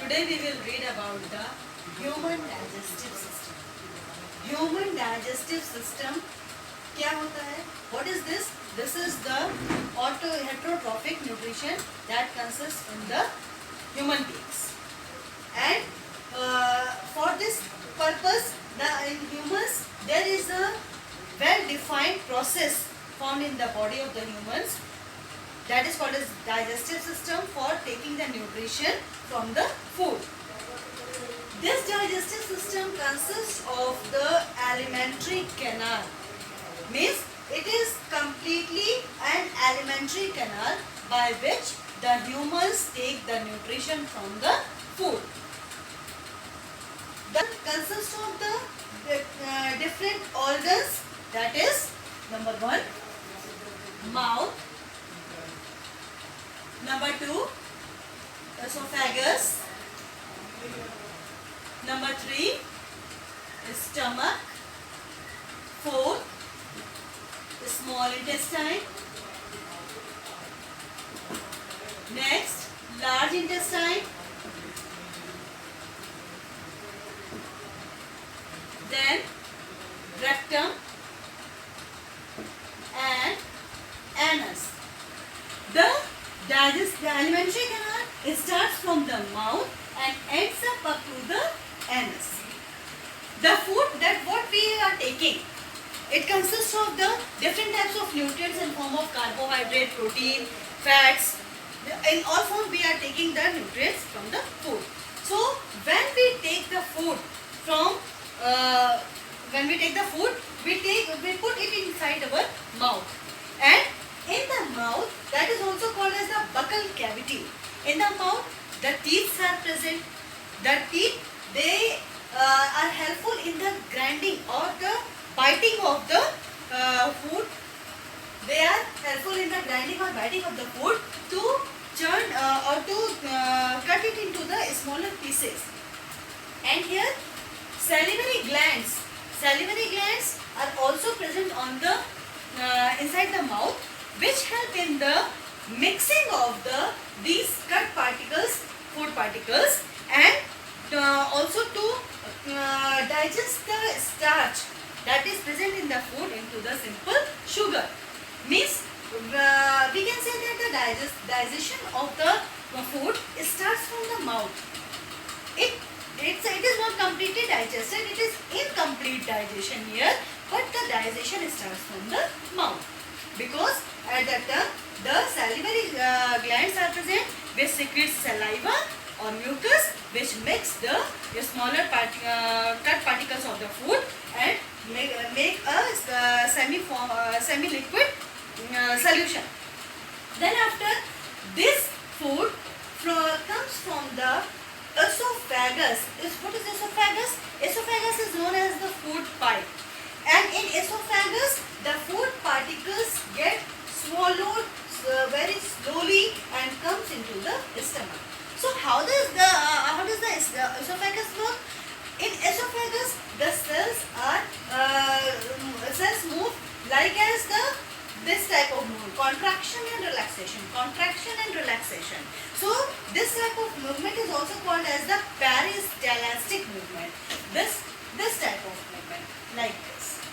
Today we will read about the human digestive system. Human digestive system क्या होता है? What is this? This is the heterotrophic nutrition that consists in the human beings. And for this purpose, in humans there is a well-defined process found in the body of the humans that is called as digestive system for taking the nutrition from the food. This digestive system consists of the alimentary canal. Means it is completely an alimentary canal by which the humans take the nutrition from the food. That consists of the different organs, that is number 1 mouth, number 2 esophagus, number 3 stomach, 4 small intestine, next large intestine, then rectum and anus. The alimentary canal, it starts from the mouth and ends up to the anus. The food that what we are taking, it consists of the different types of nutrients in form of carbohydrate, protein, fats. In all forms we are taking the nutrients from the food. So when we take the food from we put it inside our mouth, and in the mouth, that is also called as the buccal cavity. In the mouth, the teeth are present. The teeth, they are helpful in the grinding or the biting of the food. They are helpful in the grinding or biting of the food to churn or to cut it into the smaller pieces. And here salivary glands are also present on the inside the mouth, which help in the mixing of these cut particles, food particles, and also to digest the starch that is present in the food into the simple sugar. Means we can say that the digestion of the food starts from the mouth. It is not completely digested, it is incomplete digestion here, but the digestion starts from the mouth, because at that time the salivary glands are present which secrete saliva or mucus, which mix the smaller cut particles of the food and make a semi-liquid solution. Then after this food comes from the esophagus. What is esophagus? Esophagus is known as the food pipe, and in esophagus the food particles get swallowed very slowly and comes into the stomach. So how does the esophagus work? In esophagus the cells move like as this type of movement, contraction and relaxation. So this type of movement is also called as the peristaltic movement. This type of movement, like this.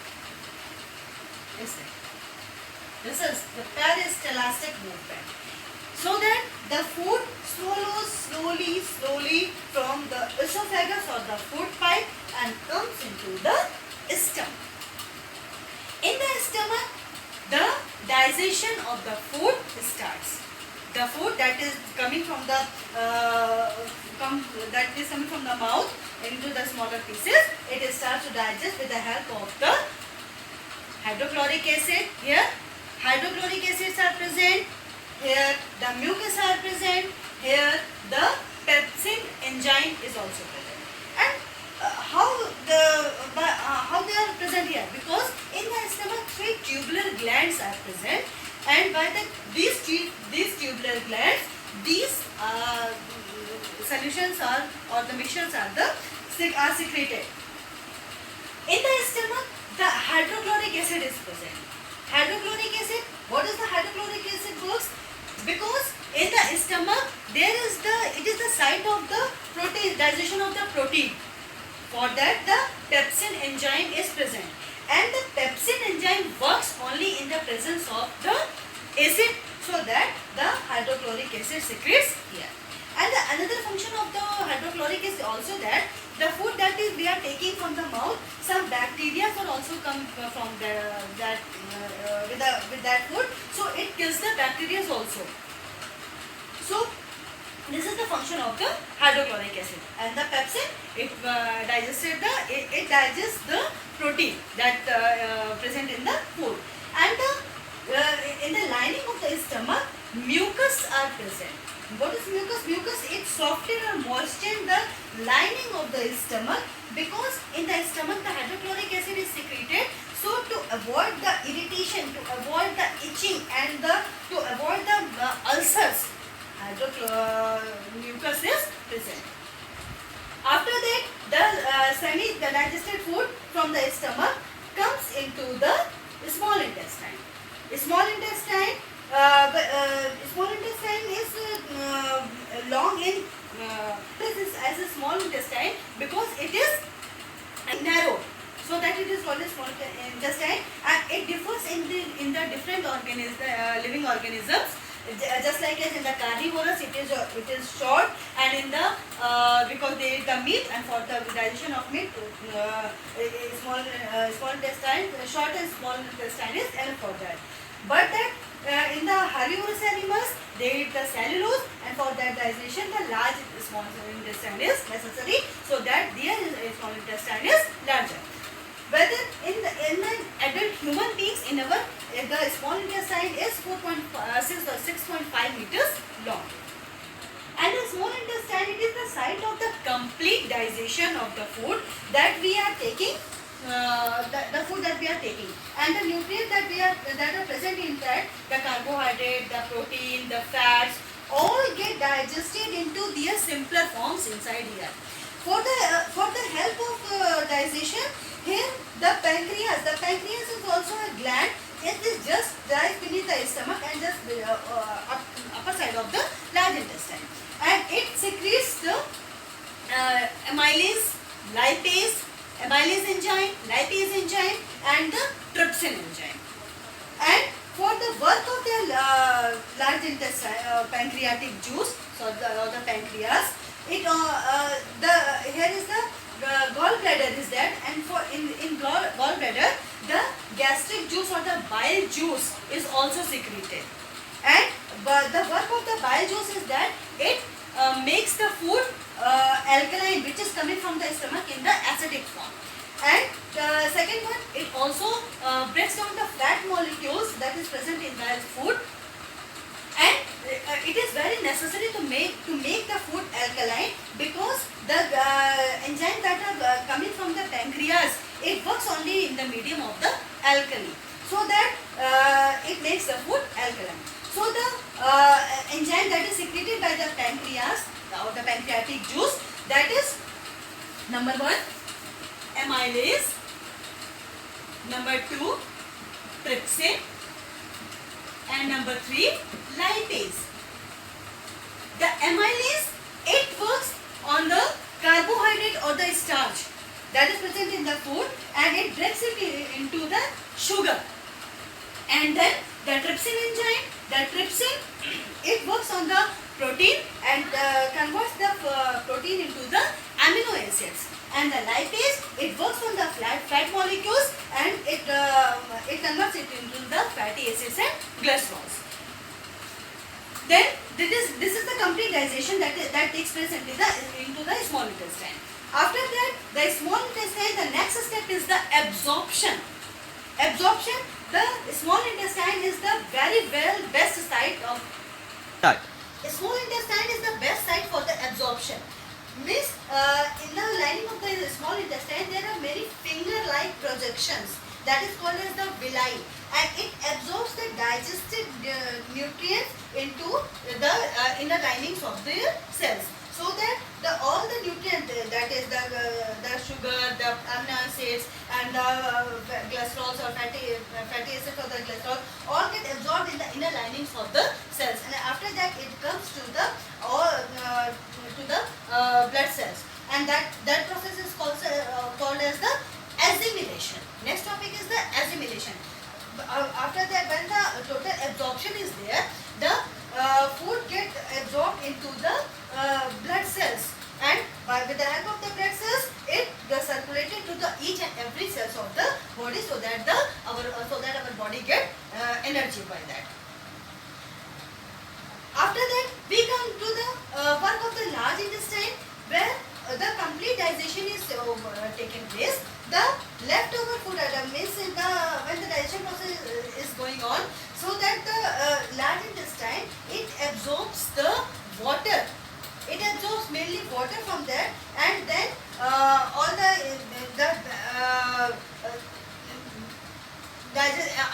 This is the peristaltic movement. So that the food swallows slowly from the esophagus or the food pipe and comes into the stomach. In the stomach, the digestion of the food starts. The food that is coming from the mouth into the smaller pieces, it starts to digest with the help of the hydrochloric acid. Here hydrochloric acids are present. Here the mucus are present. Here the pepsin enzyme is also present. And how they are present here? Because in the stomach 3 tubular glands are present, and by these tubular glands, these solutions or the mixtures are secreted. In the stomach, the hydrochloric acid is present. Hydrochloric acid, what is the hydrochloric acid works? Because in the stomach it is the site of the protein, digestion of the protein. For that the pepsin enzyme is present, and the pepsin enzyme works only in the presence of the acid, so that the hydrochloric acid secretes here. And the another function of the hydrochloric is also that the food that is we are taking from the mouth, some bacteria will also come from with that food, so it kills the bacteria also. So this is the function of the hydrochloric acid. And the pepsin, it digests the protein that present in the food. And in the lining of the stomach, mucus are present. What is mucus? Mucus, it softens or moistens the lining of the stomach, because in the stomach the hydrochloric acid is secreted. So to avoid the irritation, to avoid the itching, and to avoid the ulcers, mucus is present. After that, the semi-digested food from the stomach comes into the small intestine. Small intestine is long in this is as a small intestine, because it is narrow, so that it is called a small intestine, and it differs in the different living organisms. Just like as in the carnivorous, it is short, and in the because they eat the meat, and for the digestion of meat, small intestine, short and small intestine is enough for that. But that in the herbivorous animals, they eat the cellulose, and for that digestion the large small intestine is necessary, so that their small intestine is larger. Whether in the adult human beings, in our the small intestine is 6.5 meters long. And the small intestine, it is the site of the complete digestion of the food that we are taking, the food that we are taking, and the nutrients that are present in that, the carbohydrate, the protein, the fats, all get digested into their simpler forms inside here. For the help of digestion, here the pancreas is also a gland. It is just lies beneath the stomach and just upper side of the large intestine, and it secretes the amylase enzyme, lipase enzyme, and the trypsin enzyme. And for the work of the large intestine, pancreatic juice, so the pancreas, it here is the gallbladder is that, and for in gallbladder, the gastric juice or the bile juice is also secreted. And the work of the bile juice is that it makes the food alkaline, which is coming from the stomach in the acidic form. And the second one, it also breaks down the fat molecules that is present in the food, and it is very necessary to make the food alkaline, because the enzymes that are coming from the pancreas, it works only in the medium of the alkali, so that it makes the food alkaline. So the enzyme that is secreted by the pancreas or the pancreatic juice, that is number 1 amylase, number 2 trypsin, and number 3 lipase. The amylase, it works on the carbohydrate or the starch that is present in the food, and it breaks it into the sugar. And then the trypsin enzyme, it works on the protein and converts the protein into the amino acids. And the lipase, it works on the fat molecules, and it converts it into the fatty acids and glycerols. Then this is the complete digestion that takes place into the small intestine. After that, the small intestine, the next step is the absorption. Absorption, the small intestine is the very best site of. Small intestine is the best site for the absorption. Means in the lining of the small intestine, there are many finger-like projections that is called as the villi, and it absorbs the digested nutrients into the inner linings of the cells, so that all the nutrients, that is the sugar, the amino acids, and the glycerols or fatty acids or the glycerol, all get absorbed in the inner linings of the cells, and after that it comes to the blood blood cells, and with the help of the blood cells, it circulated to the each and every cells of the body, so that our body get energy by that. After that, we come to the work of the large intestine, where the complete digestion is taken place. The leftover food item means when the digestion process is going on, so that the large intestine, it absorbs the water. It absorbs mainly water from there, and then all the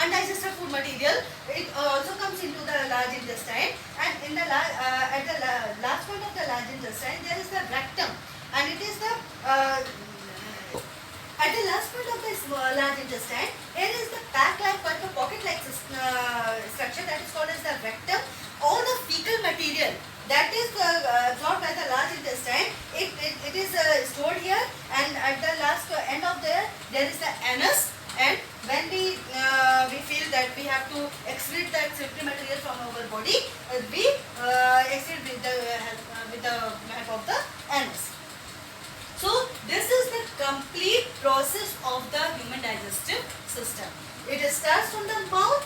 undigested food material, it also comes into the large intestine, and in the at the last point of the large intestine, there is the rectum, and it is the at the last point of this large intestine, here is the pack-like or the pocket-like structure, that is called as the rectum. All the fecal material that is absorbed by the large intestine, it is stored here, and at the last end of there is the anus. And when we feel that we have to excrete that filthy material from our body, we excrete with the help of the anus. So this is the complete process of the human digestive system. It starts from the mouth